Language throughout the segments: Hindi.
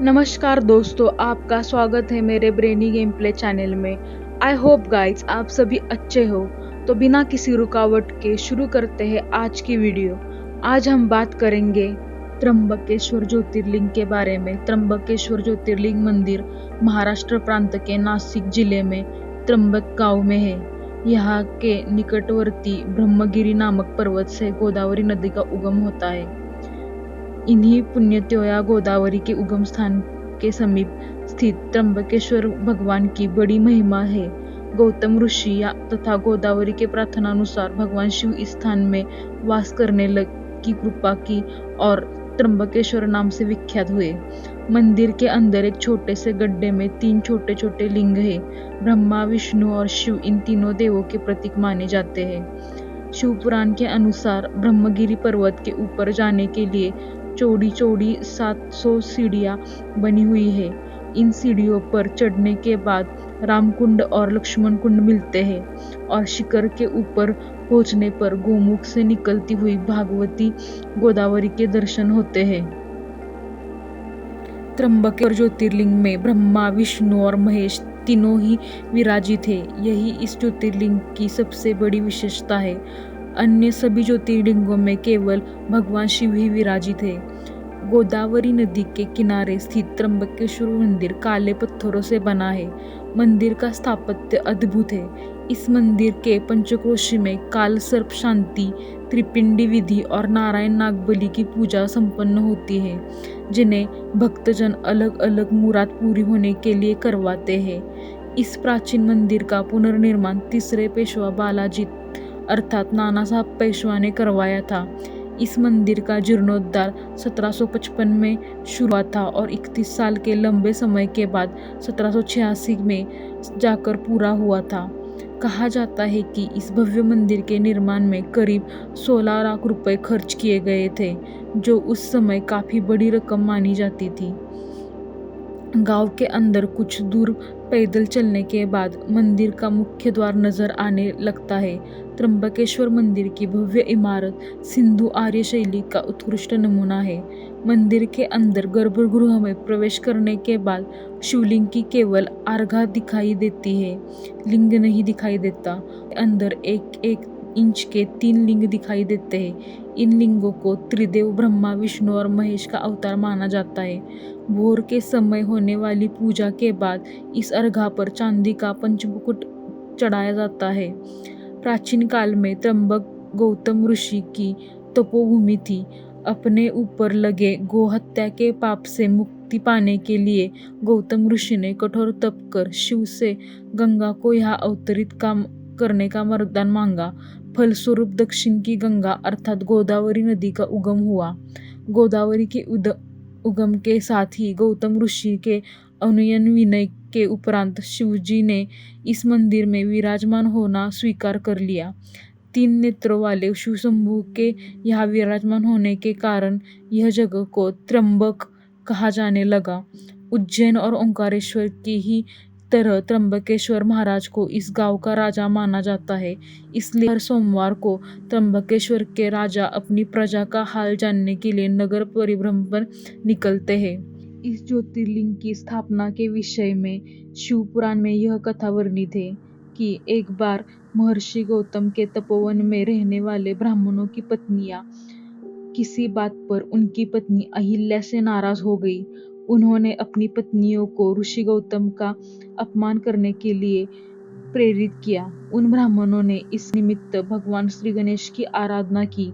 नमस्कार दोस्तों, आपका स्वागत है मेरे ब्रेनी गेम प्ले चैनल में। आई होप गाइज आप सभी अच्छे हो। तो बिना किसी रुकावट के शुरू करते हैं आज की वीडियो। आज हम बात करेंगे त्र्यंबकेश्वर ज्योतिर्लिंग के बारे में। त्र्यंबकेश्वर ज्योतिर्लिंग मंदिर महाराष्ट्र प्रांत के नासिक जिले में त्र्यंबक गांव में है। यहाँ के निकटवर्ती ब्रह्मगिरी नामक पर्वत से गोदावरी नदी का उगम होता है। इन्हीं पुण्यत्योया गोदावरी के उगम स्थान के समीप स्थित त्र्यंबकेश्वर भगवान की बड़ी महिमा है। गौतम ऋषि तथा गोदावरी के प्रार्थनानुसार भगवान शिव इस स्थान में वास करने की कृपा की और त्र्यंबकेश्वर नाम से विख्यात हुए। मंदिर के अंदर एक छोटे से गड्ढे में 3 छोटे छोटे लिंग है। ब्रह्मा, विष्णु और शिव इन तीनों देवों के प्रतीक माने जाते हैं। शिव पुराण के अनुसार ब्रह्मगिरी पर्वत के ऊपर जाने के लिए चौड़ी 700 सीढ़ियां बनी हुई है। इन सीढ़ियों पर चढ़ने के बाद रामकुंड और लक्ष्मण कुंड मिलते हैं और शिखर के ऊपर पहुंचने पर गोमुख से निकलती हुई भागवती गोदावरी के दर्शन होते हैं। त्र्यंबकेश्वर ज्योतिर्लिंग में ब्रह्मा, विष्णु और महेश तीनों ही विराजित है। यही इस ज्योतिर्लिंग की सबसे बड़ी विशेषता है। अन्य सभी ज्योतिर्लिंगों में केवल भगवान शिव ही विराजित है। गोदावरी नदी के किनारे स्थित त्र्यंबकेश्वर मंदिर काले पत्थरों से बना है। मंदिर का स्थापत्य अद्भुत है। इस मंदिर के पंचक्रोशी में काल सर्प शांति, त्रिपिंडी विधि और नारायण नागबली की पूजा संपन्न होती है, जिन्हें भक्तजन अलग अलग मुराद पूरी होने के लिए करवाते हैं। इस प्राचीन मंदिर का पुनर्निर्माण तीसरे पेशवा बालाजी अर्थात नानासाहेब पेशवा ने करवाया था। इस मंदिर का जीर्णोद्धार 1755 में शुरू हुआ था और 31 साल के लंबे समय के बाद 1786 में जाकर पूरा हुआ था। कहा जाता है कि इस भव्य मंदिर के निर्माण में करीब 16 लाख रुपए खर्च किए गए थे, जो उस समय काफी बड़ी रकम मानी जाती थी। गांव के अंदर कुछ दूर पैदल चलने के बाद मंदिर का मुख्य द्वार नजर आने लगता है। त्र्यंबकेश्वर मंदिर की भव्य इमारत सिंधु आर्य शैली का उत्कृष्ट नमूना है। मंदिर के अंदर गर्भगृह में प्रवेश करने के बाद शिवलिंग की केवल अर्घा दिखाई देती है, लिंग नहीं दिखाई देता। अंदर 1-1 इंच के 3 लिंग दिखाई देते हैं। इन लिंगों को त्रिदेव ब्रह्मा, विष्णु और महेश का अवतार माना जाता है। भोर के समय होने वाली पूजा के बाद इस अर्घा पर चांदी का पंचमुकुट चढ़ाया जाता है। प्राचीन काल में त्र्यंबक गौतम ऋषि की तपोभूमि थी। अपने ऊपर लगे गोहत्या के पाप से मुक्ति पाने के लिए गौतम ऋषि ने कठोर तप कर शिव से गंगा को यहाँ अवतरित करने का वरदान मांगा। फलस्वरूप दक्षिण की गंगा अर्थात गोदावरी नदी का उगम हुआ। गोदावरी के उगम के साथ ही गौतम ऋषि के अनुनय विनय के उपरांत शिवजी ने इस मंदिर में विराजमान होना स्वीकार कर लिया। 3 नेत्रों वाले शिवशंभु के यहाँ विराजमान होने के कारण यह जगह को त्र्यंबक कहा जाने लगा। उज्जैन और ओंकारेश्वर की ही तरह त्र्यंबकेश्वर महाराज को इस गांव का राजा माना जाता है। इसलिए हर सोमवार को त्र्यंबकेश्वर के राजा अपनी प्रजा का हाल जानने के लिए नगर परिभ्रमण पर निकलते हैं। इस ज्योतिर्लिंग की स्थापना के विषय में शिव पुराण में यह कथा वर्णित है कि एक बार महर्षि गौतम के तपोवन में रहने वाले ब्राह्मणों की पत्नियां किसी बात पर उनकी पत्नी अहिल्या से नाराज हो गई। उन्होंने अपनी पत्नियों को ऋषि गौतम का अपमान करने के लिए प्रेरित किया। उन ब्राह्मणों ने इस निमित्त भगवान श्री गणेश की आराधना की।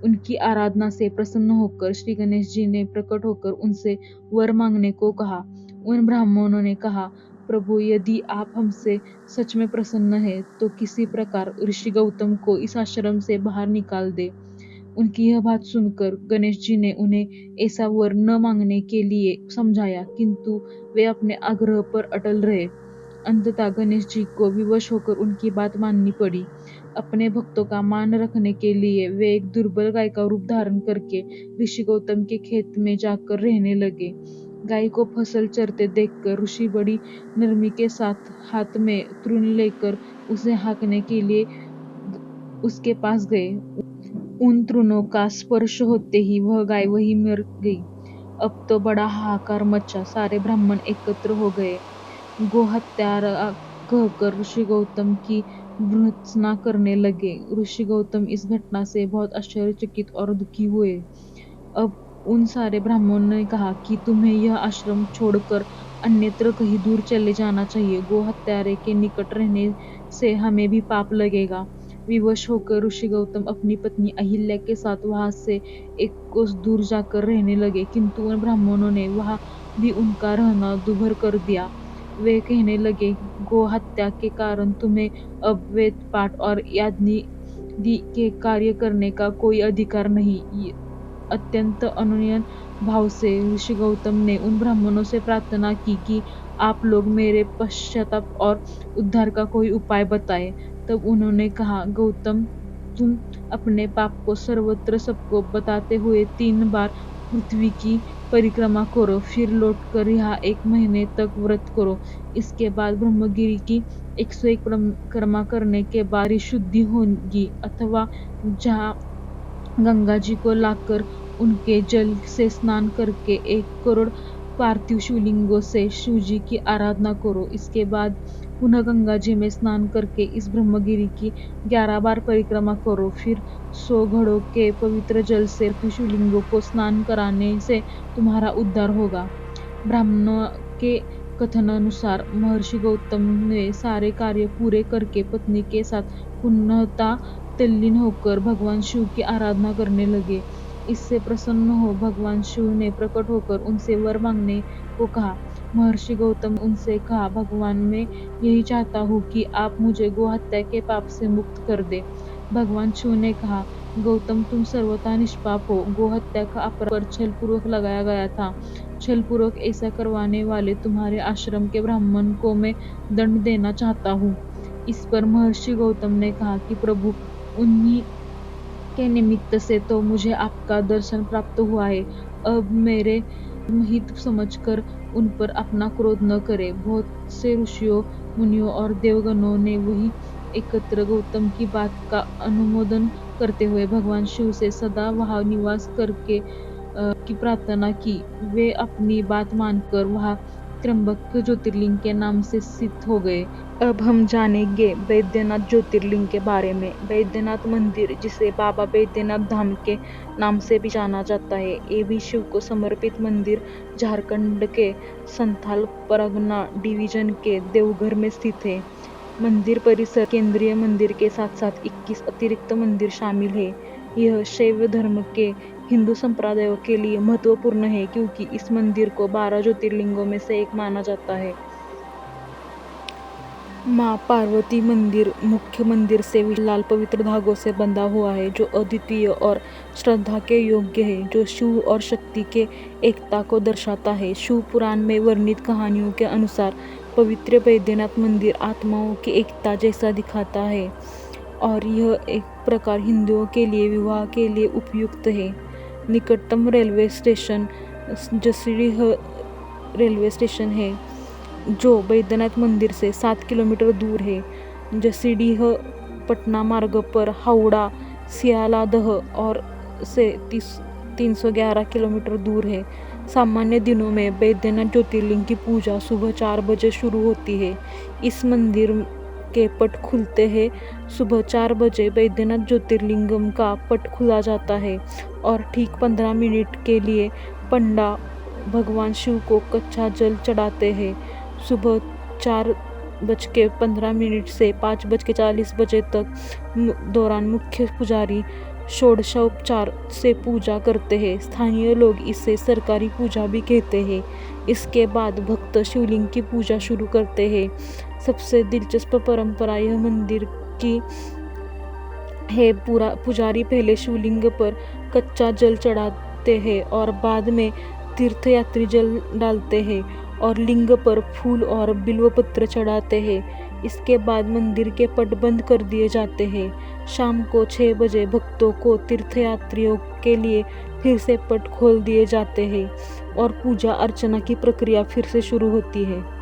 उनकी आराधना से प्रसन्न होकर श्री गणेश जी ने प्रकट होकर उनसे वर मांगने को कहा। उन ब्राह्मणों ने कहा, प्रभु, यदि आप हमसे सच में प्रसन्न हैं तो किसी प्रकार ऋषि गौतम को इस आश्रम से बाहर निकाल दे। उनकी यह बात सुनकर गणेश जी ने उन्हें ऐसा वर न मांगने के लिए समझाया, किंतु वे अपने आग्रह पर अटल रहे। अंततः गणेश जी को विवश होकर उनकी बात माननी पड़ी। अपने भक्तों का मान रखने के लिए वे एक दुर्बल गाय का रूप धारण करके ऋषि गौतम के खेत में जाकर रहने लगे। गाय को फसल चरते देखकर ऋषि बड़ी नरमी के साथ हाथ में तृण लेकर उसे हाँकने के लिए उसके पास गए। उन तृणों का स्पर्श होते ही वह गाय वहीं मर गई। अब तो बड़ा हाहाकार मचा। सारे ब्राह्मण एकत्र हो गए। गोहत्यारा कहकर ऋषि गौतम की भर्त्सना करने लगे। ऋषि गौतम इस घटना से बहुत आश्चर्यचकित और दुखी हुए। अब उन सारे ब्राह्मणों ने कहा कि तुम्हें यह आश्रम छोड़कर अन्यत्र कहीं दूर चले जाना चाहिए। गोहत्यारे के निकट रहने से हमें भी पाप लगेगा। विवश होकर ऋषि गौतम अपनी पत्नी अहिल्या के साथ वहां से एक कोस दूर जाकर रहने लगे, किंतु उन ब्राह्मणों ने वहां भी उनका रहना दूभर कर दिया। वे कहने लगे, गो हत्या के कारण तुम्हें अब वेद पाठ और यज्ञादि के कार्य करने का कोई अधिकार नहीं। अत्यंत अनुनय भाव से ऋषि गौतम ने उन ब्राह्मणों से प्रार्थना की कि आप लोग मेरे पश्चाताप और उद्धार का कोई उपाय बताएं। तब उन्होंने कहा, गौतम, तुम अपने पाप को सर्वत्र सबको बताते हुए 3 बार पृथ्वी की परिक्रमा करो, फिर लौटकर यहाँ 1 महीने तक व्रत करो। इसके बाद ब्रह्मगिरि की 101 परिक्रमा करने के बाद शुद्धि होगी, अथवा जहाँ गंगा जी को लाकर उनके जल से स्नान करके 1 करोड़ पार्थिव शिवलिंगों से शिवजी की आराधना करो। इसके बाद पुनः गंगा जी में स्नान करके इस ब्रह्मगिरि की 11 बार परिक्रमा करो। फिर 100 घड़ों के पवित्र जल से पार्थिव शिवलिंगों को स्नान कराने से तुम्हारा उद्धार होगा। ब्राह्मणों के कथनानुसार महर्षि गौतम ने सारे कार्य पूरे करके पत्नी के साथ पुनः तल्लीन होकर भगवान शिव की आराधना करने लगे। इससे प्रसन्न हो भगवान शिव ने प्रकट होकर उनसे वर मांगने को कहा। महर्षि गौतम उनसे कहा, भगवान, मैं यही चाहता हूँ कि आप मुझे गोहत्या के पाप से मुक्त कर दे। भगवान शिव ने कहा, गौतम, तुम सर्वथा निष्पाप हो। गोहत्या का अपराध छल पूर्वक लगाया गया था। छल पूर्वक ऐसा करवाने वाले तुम्हारे आश्रम के ब्राह्मण को मैं दंड देना चाहता हूँ। इस पर महर्षि गौतम ने कहा कि प्रभु, उन्हीं के निमित्त से तो मुझे आपका दर्शन प्राप्त हुआ है। अब मेरे हित समझकर उन पर अपना क्रोध न करें। बहुत से ऋषियों, मुनियों और देवगणों ने वही एकत्र गौतम की बात का अनुमोदन करते हुए भगवान शिव से सदा वहां निवास करके की प्रार्थना की। वे अपनी बात मानकर वहां त्र्यंबक ज्योतिर्लिंग के नाम से स्थित हो गए। अब हम जानेंगे बैद्यनाथ ज्योतिर्लिंग के बारे में। बैद्यनाथ मंदिर, जिसे बाबा बैद्यनाथ धाम के नाम से भी जाना जाता है, ये भी शिव को समर्पित मंदिर झारखंड के संथाल परगना डिवीजन के देवघर में स्थित है। मंदिर परिसर केंद्रीय मंदिर के साथ साथ 21 अतिरिक्त मंदिर शामिल है। यह शैव धर्म के हिंदू संप्रदायों के लिए महत्वपूर्ण है, क्योंकि इस मंदिर को 12 ज्योतिर्लिंगों में से एक माना जाता है। माँ पार्वती मंदिर मुख्य मंदिर से लाल पवित्र धागों से बंधा हुआ है, जो अद्वितीय और श्रद्धा के योग्य है, जो शिव और शक्ति के एकता को दर्शाता है। शिव पुराण में वर्णित कहानियों के अनुसार पवित्र बैद्यनाथ मंदिर आत्माओं की एकता जैसा दिखाता है, और यह एक प्रकार हिंदुओं के लिए विवाह के लिए उपयुक्त है। निकटतम railway station Jasidih railway station है, जो बैद्यनाथ मंदिर से 7 किलोमीटर दूर है। जसीडीह पटना मार्ग पर हावड़ा, सियालदह और से 311 किलोमीटर दूर है। सामान्य दिनों में बैद्यनाथ ज्योतिर्लिंग की पूजा सुबह 4 बजे शुरू होती है। इस मंदिर के पट खुलते हैं। सुबह 4 बजे बैद्यनाथ ज्योतिर्लिंगम का पट खुला जाता है और ठीक 15 मिनट के लिए पंडा भगवान शिव को कच्चा जल चढ़ाते हैं। सुबह 4:15 से 5:40 बजे तक दौरान मुख्य पुजारी षोडशोपचार से पूजा करते हैं। स्थानीय लोग इसे सरकारी पूजा भी कहते हैं। इसके बाद भक्त शिवलिंग की पूजा शुरू करते हैं। सबसे दिलचस्प परंपरा यह मंदिर की है। पुजारी पहले शिवलिंग पर कच्चा जल चढ़ाते हैं और बाद में तीर्थयात्री जल डालते हैं और लिंग पर फूल और बिल्वपत्र चढ़ाते हैं। इसके बाद मंदिर के पट बंद कर दिए जाते हैं। शाम को 6 बजे भक्तों को तीर्थयात्रियों के लिए फिर से पट खोल दिए जाते हैं और पूजा अर्चना की प्रक्रिया फिर से शुरू होती है।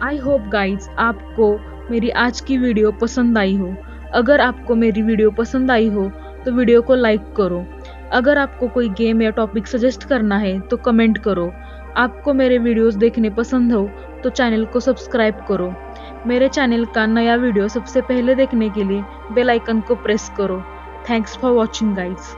आई होप गाइज आपको मेरी आज की वीडियो पसंद आई हो। अगर आपको मेरी वीडियो पसंद आई हो तो वीडियो को लाइक करो। अगर आपको कोई गेम या टॉपिक सजेस्ट करना है तो कमेंट करो। आपको मेरे वीडियोस देखने पसंद हो तो चैनल को सब्सक्राइब करो। मेरे चैनल का नया वीडियो सबसे पहले देखने के लिए बेल आइकन को प्रेस करो। Thanks for watching guys.